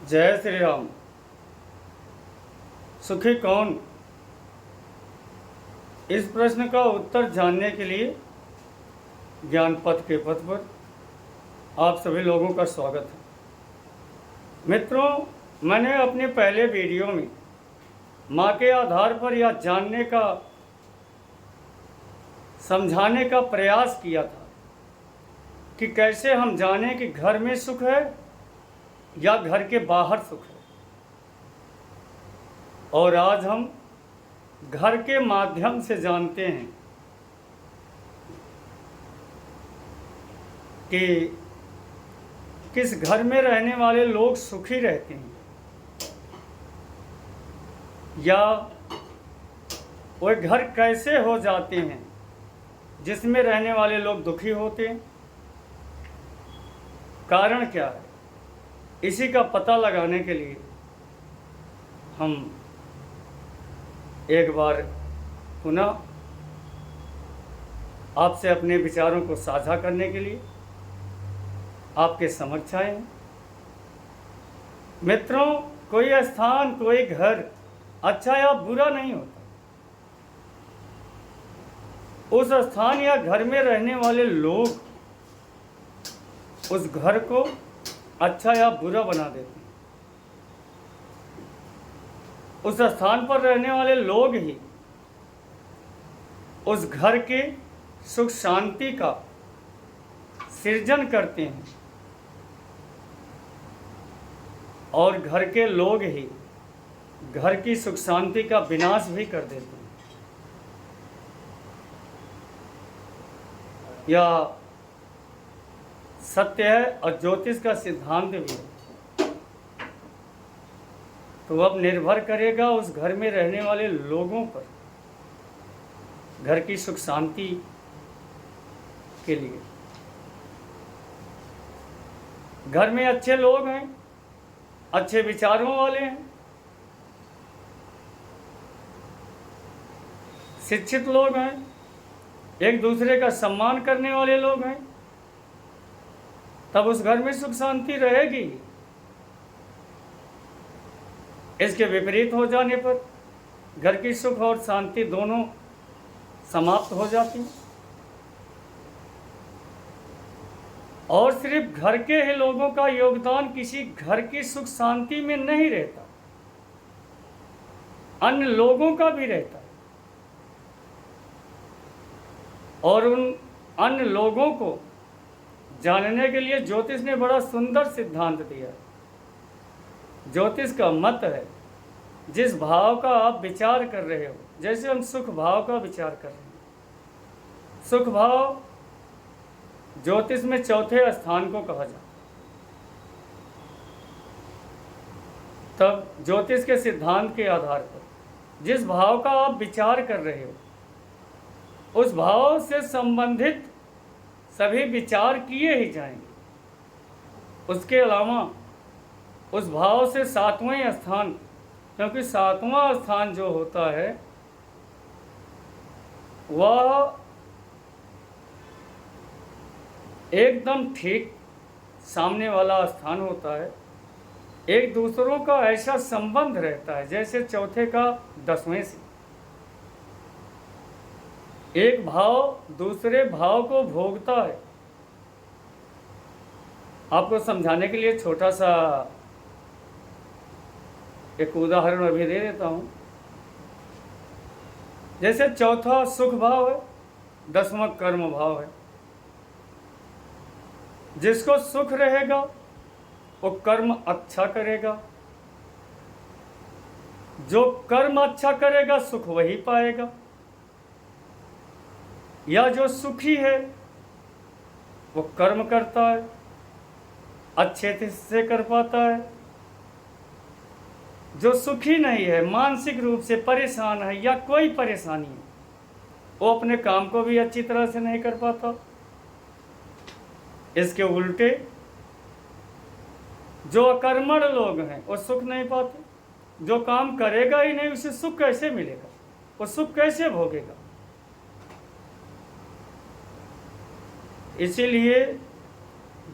जय श्री राम। सुखी कौन? इस प्रश्न का उत्तर जानने के लिए ज्ञान पथ के पथ पर आप सभी लोगों का स्वागत है। मित्रों, मैंने अपने पहले वीडियो में माँ के आधार पर यह जानने का समझाने का प्रयास किया था कि कैसे हम जानें कि घर में सुख है या घर के बाहर सुख है। और आज हम घर के माध्यम से जानते हैं कि किस घर में रहने वाले लोग सुखी रहते हैं या वह घर कैसे हो जाते हैं जिसमें रहने वाले लोग दुखी होते हैं। कारण क्या है, इसी का पता लगाने के लिए हम एक बार पुनः आपसे अपने विचारों को साझा करने के लिए आपके समक्ष आए हैं। मित्रों, कोई स्थान, कोई घर अच्छा या बुरा नहीं होता। उस स्थान या घर में रहने वाले लोग उस घर को अच्छा या बुरा बना देते हैं। उस स्थान पर रहने वाले लोग ही उस घर के सुख शांति का सृजन करते हैं और घर के लोग ही घर की सुख शांति का विनाश भी कर देते हैं। यह सत्य है और ज्योतिष का सिद्धांत भी है। तो अब निर्भर करेगा उस घर में रहने वाले लोगों पर, घर की सुख शांति के लिए। घर में अच्छे लोग हैं, अच्छे विचारों वाले हैं, शिक्षित लोग हैं, एक दूसरे का सम्मान करने वाले लोग हैं, तब उस घर में सुख शांति रहेगी। इसके विपरीत हो जाने पर घर की सुख और शांति दोनों समाप्त हो जाती हैं और सिर्फ घर के ही लोगों का योगदान किसी घर की सुख शांति में नहीं रहता, अन्य लोगों का भी रहता है। और उन अन्य लोगों को जानने के लिए ज्योतिष ने बड़ा सुंदर सिद्धांत दिया है। ज्योतिष का मत है, जिस भाव का आप विचार कर रहे हो, जैसे हम सुख भाव का विचार कर रहे हैं, सुख भाव ज्योतिष में चौथे स्थान को कहा जाता है। तब ज्योतिष के सिद्धांत के आधार पर जिस भाव का आप विचार कर रहे हो, उस भाव से संबंधित सभी विचार किए ही जाएंगे। उसके अलावा उस भाव से सातवें स्थान, क्योंकि सातवां स्थान जो होता है वह एकदम ठीक सामने वाला स्थान होता है। एक दूसरों का ऐसा संबंध रहता है जैसे चौथे का 10वें से। एक भाव दूसरे भाव को भोगता है। आपको समझाने के लिए छोटा सा एक उदाहरण अभी दे देता हूं। जैसे चौथा सुख भाव है, 10वां कर्म भाव है। जिसको सुख रहेगा वो कर्म अच्छा करेगा, जो कर्म अच्छा करेगा सुख वही पाएगा। या जो सुखी है वो कर्म करता है, अच्छे से कर पाता है। जो सुखी नहीं है, मानसिक रूप से परेशान है या कोई परेशानी है, वो अपने काम को भी अच्छी तरह से नहीं कर पाता। इसके उल्टे जो अकर्मण लोग हैं वो सुख नहीं पाते। जो काम करेगा ही नहीं उसे सुख कैसे मिलेगा, वो सुख कैसे भोगेगा। इसीलिए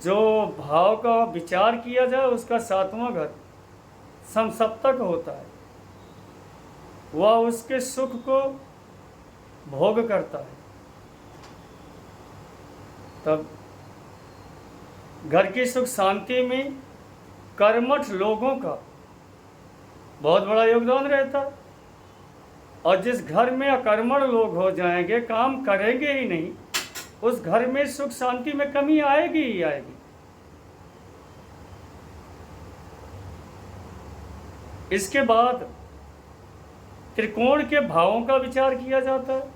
जो भाव का विचार किया जाए उसका सातवां घर समसप्तक होता है, वह उसके सुख को भोग करता है। तब घर की सुख शांति में कर्मठ लोगों का बहुत बड़ा योगदान रहता है। और जिस घर में अकर्मण लोग हो जाएंगे, काम करेंगे ही नहीं, उस घर में सुख शांति में कमी आएगी ही आएगी। इसके बाद त्रिकोण के भावों का विचार किया जाता है।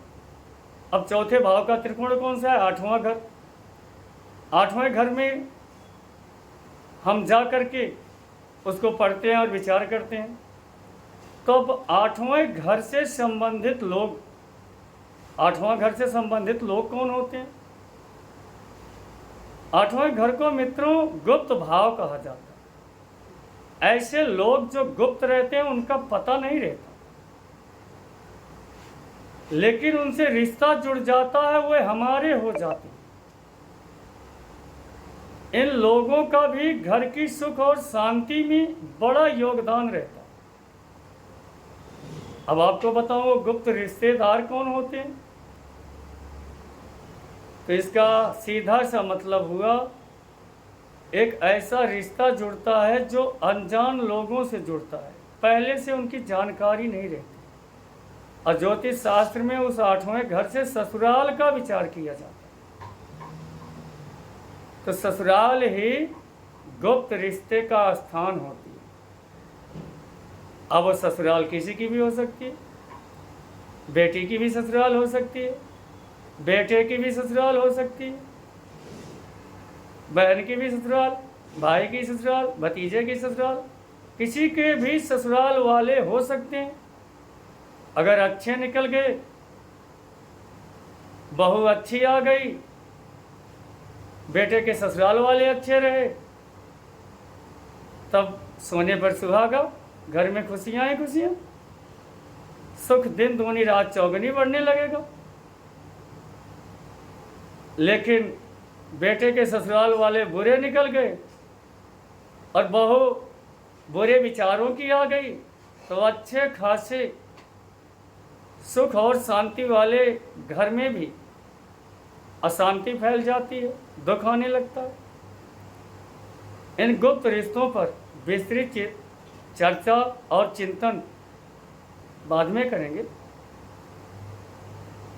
अब चौथे भाव का त्रिकोण कौन सा है? आठवां घर। आठवें घर में हम जा करके उसको पढ़ते हैं और विचार करते हैं। तो अब आठवें घर से संबंधित लोग, आठवां घर से संबंधित लोग कौन होते हैं? आठवें घर को मित्रों गुप्त भाव कहा जाता है। ऐसे लोग जो गुप्त रहते हैं, उनका पता नहीं रहता, लेकिन उनसे रिश्ता जुड़ जाता है, वे हमारे हो जाते हैं। इन लोगों का भी घर की सुख और शांति में बड़ा योगदान रहता है। अब आपको बताऊं वो गुप्त रिश्तेदार कौन होते हैं? तो इसका सीधा सा मतलब हुआ, एक ऐसा रिश्ता जुड़ता है जो अनजान लोगों से जुड़ता है, पहले से उनकी जानकारी नहीं रहती। और ज्योतिष शास्त्र में उस आठवें घर से ससुराल का विचार किया जाता है। तो ससुराल ही गुप्त रिश्ते का स्थान होती है। अब वो ससुराल किसी की भी हो सकती है, बेटी की भी ससुराल हो सकती है, बेटे की भी ससुराल हो सकती है, बहन की भी ससुराल, भाई की ससुराल, भतीजे की ससुराल, किसी के भी ससुराल वाले हो सकते हैं। अगर अच्छे निकल गए, बहू अच्छी आ गई, बेटे के ससुराल वाले अच्छे रहे, तब सोने पर सुहागा, घर में खुशियां ही खुशियां, सुख दिन दूनी रात चौगुनी बढ़ने लगेगा। लेकिन बेटे के ससुराल वाले बुरे निकल गए और बहू बुरे विचारों की आ गई, तो अच्छे खासे सुख और शांति वाले घर में भी अशांति फैल जाती है, दुख आने लगता है। इन गुप्त रिश्तों पर विस्तृत चर्चा और चिंतन बाद में करेंगे,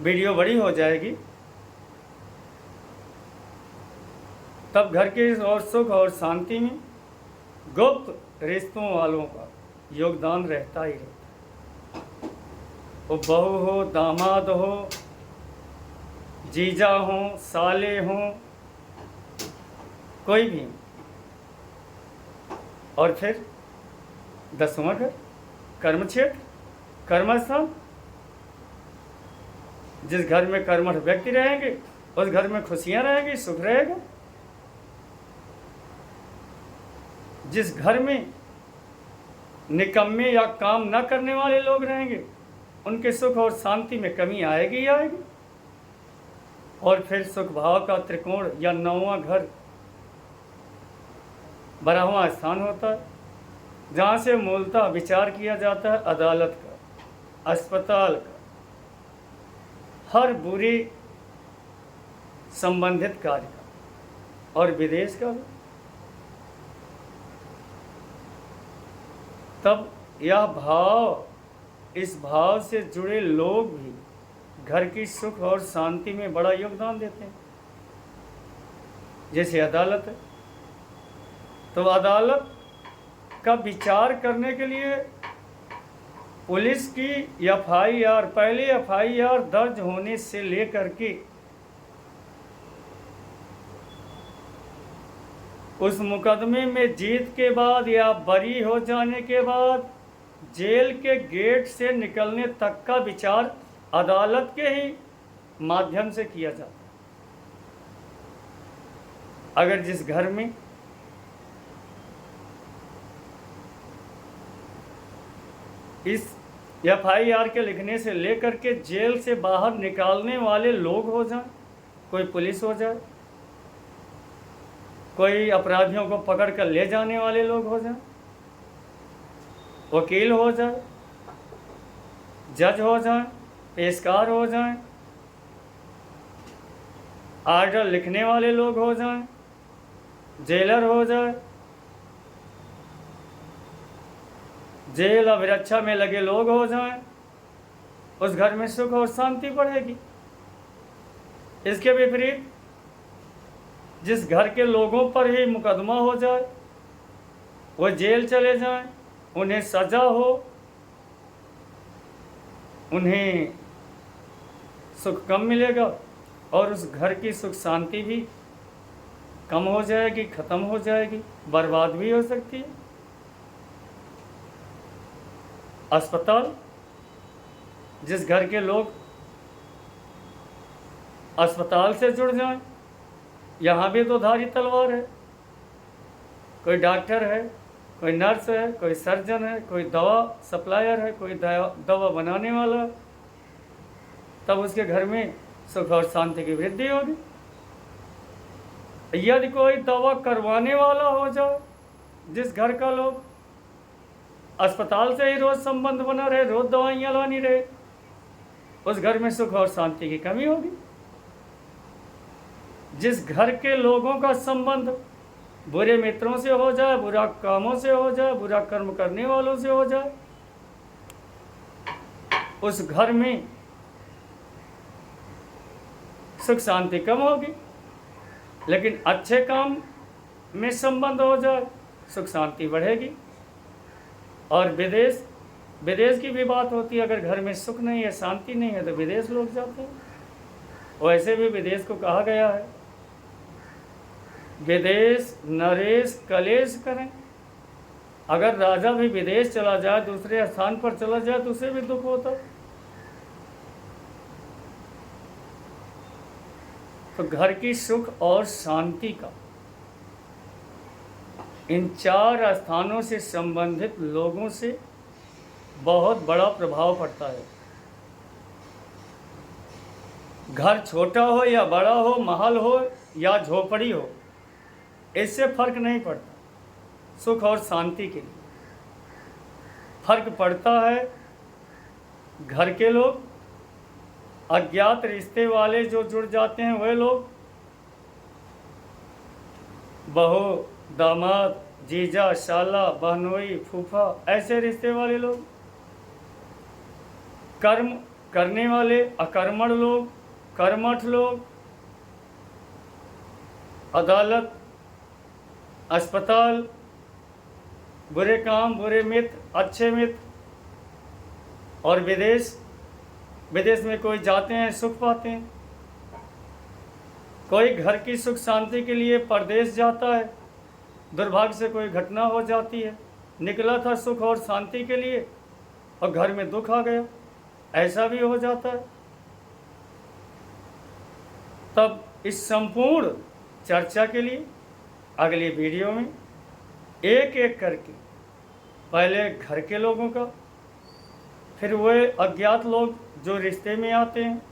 वीडियो बड़ी हो जाएगी। तब घर के और सुख और शांति में गुप्त रिश्तों वालों का योगदान रहता ही रहता है। वो बहू हो, दामाद हो, जीजा हो, साले हों, कोई भी। और फिर 10वां घर कर्म क्षेत्र, कर्मस्थान। जिस घर में कर्मठ व्यक्ति रहेंगे, उस घर में खुशियां रहेंगी, सुख रहेगा। जिस घर में निकम्मे या काम न करने वाले लोग रहेंगे, उनके सुख और शांति में कमी आएगी ही आएगी। और फिर सुख भाव का त्रिकोण या 9वां घर 12वां स्थान होता है, जहाँ से मूलतः विचार किया जाता है अदालत का, अस्पताल का, हर बुरी संबंधित कार्य का और विदेश का भी। तब यह भाव, इस भाव से जुड़े लोग भी घर की सुख और शांति में बड़ा योगदान देते हैं। जैसे अदालत है, तो अदालत का विचार करने के लिए पुलिस की एफआईआर, पहले एफआईआर दर्ज होने से लेकर के उस मुकदमे में जीत के बाद या बरी हो जाने के बाद जेल के गेट से निकलने तक का विचार अदालत के ही माध्यम से किया जाता है। अगर जिस घर में इस एफआईआर के लिखने से लेकर के जेल से बाहर निकालने वाले लोग हो जाए, कोई पुलिस हो जाए, कोई अपराधियों को पकड़ कर ले जाने वाले लोग हो जाए, वकील हो जाए, जज हो जाए, पेशकार हो जाए, आर्डर लिखने वाले लोग हो जाएं, जेलर हो जाए, जेल अभिरक्षा में लगे लोग हो जाएं, उस घर में सुख और शांति बढ़ेगी। इसके विपरीत जिस घर के लोगों पर ही मुकदमा हो जाए, वो जेल चले जाएं, उन्हें सजा हो, उन्हें सुख कम मिलेगा और उस घर की सुख शांति भी कम हो जाएगी, खत्म हो जाएगी, बर्बाद भी हो सकती है। अस्पताल, जिस घर के लोग अस्पताल से जुड़ जाएं, यहाँ भी तो धारी तलवार है। कोई डॉक्टर है, कोई नर्स है, कोई सर्जन है, कोई दवा सप्लायर है, कोई दवा बनाने वाला, तब उसके घर में सुख और शांति की वृद्धि होगी। यदि कोई दवा करवाने वाला हो जाए, जिस घर का लोग अस्पताल से ही रोज संबंध बना रहे, रोज दवाइयाँ लानी रहे, उस घर में सुख और शांति की कमी होगी। जिस घर के लोगों का संबंध बुरे मित्रों से हो जाए, बुरा कामों से हो जाए, बुरा कर्म करने वालों से हो जाए, उस घर में सुख शांति कम होगी। लेकिन अच्छे काम में संबंध हो जाए, सुख शांति बढ़ेगी। और विदेश की भी बात होती है। अगर घर में सुख नहीं है, शांति नहीं है, तो विदेश लोग जाते हैं। वैसे भी विदेश को कहा गया है, विदेश नरेश कलेश करें। अगर राजा भी विदेश चला जाए, दूसरे स्थान पर चला जाए, तो उसे भी दुख होता। तो घर की सुख और शांति का इन 4 स्थानों से संबंधित लोगों से बहुत बड़ा प्रभाव पड़ता है। घर छोटा हो या बड़ा हो, महल हो या झोपड़ी हो, इससे फर्क नहीं पड़ता। सुख और शांति के लिए फर्क पड़ता है घर के लोग, अज्ञात रिश्ते वाले जो जुड़ जाते हैं वह लोग, बहू, दामाद, जीजा, शाला, बहनोई, फूफा, ऐसे रिश्ते वाले लोग, कर्म करने वाले अकर्मण लोग, कर्मठ लोग, अदालत, अस्पताल, बुरे काम, बुरे मित्र, अच्छे मित्र, और विदेश में कोई जाते हैं सुख पाते हैं। कोई घर की सुख शांति के लिए परदेश जाता है, दुर्भाग्य से कोई घटना हो जाती है, निकला था सुख और शांति के लिए और घर में दुख आ गया, ऐसा भी हो जाता है। तब इस संपूर्ण चर्चा के लिए अगली वीडियो में एक एक करके पहले घर के लोगों का, फिर वे अज्ञात लोग जो रिश्ते में आते हैं,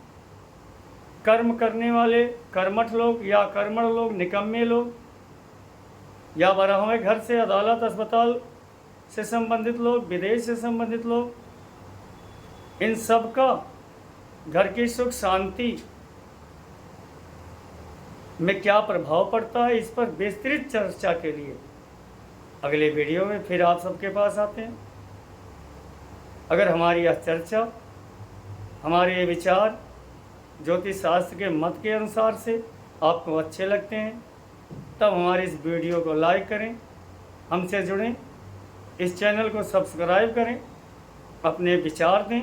कर्म करने वाले कर्मठ लोग या कर्मण लोग, निकम्मे लोग, या 12वें घर से अदालत अस्पताल से संबंधित लोग, विदेश से संबंधित लोग, इन सब का घर की सुख शांति में क्या प्रभाव पड़ता है, इस पर विस्तृत चर्चा के लिए अगले वीडियो में फिर आप सबके पास आते हैं। अगर हमारी यह चर्चा, हमारे ये विचार ज्योतिष शास्त्र के मत के अनुसार से आपको अच्छे लगते हैं, तब हमारे इस वीडियो को लाइक करें, हमसे जुड़ें, इस चैनल को सब्सक्राइब करें, अपने विचार दें।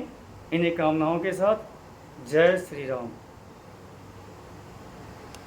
इन्हीं कामनाओं के साथ जय श्री राम।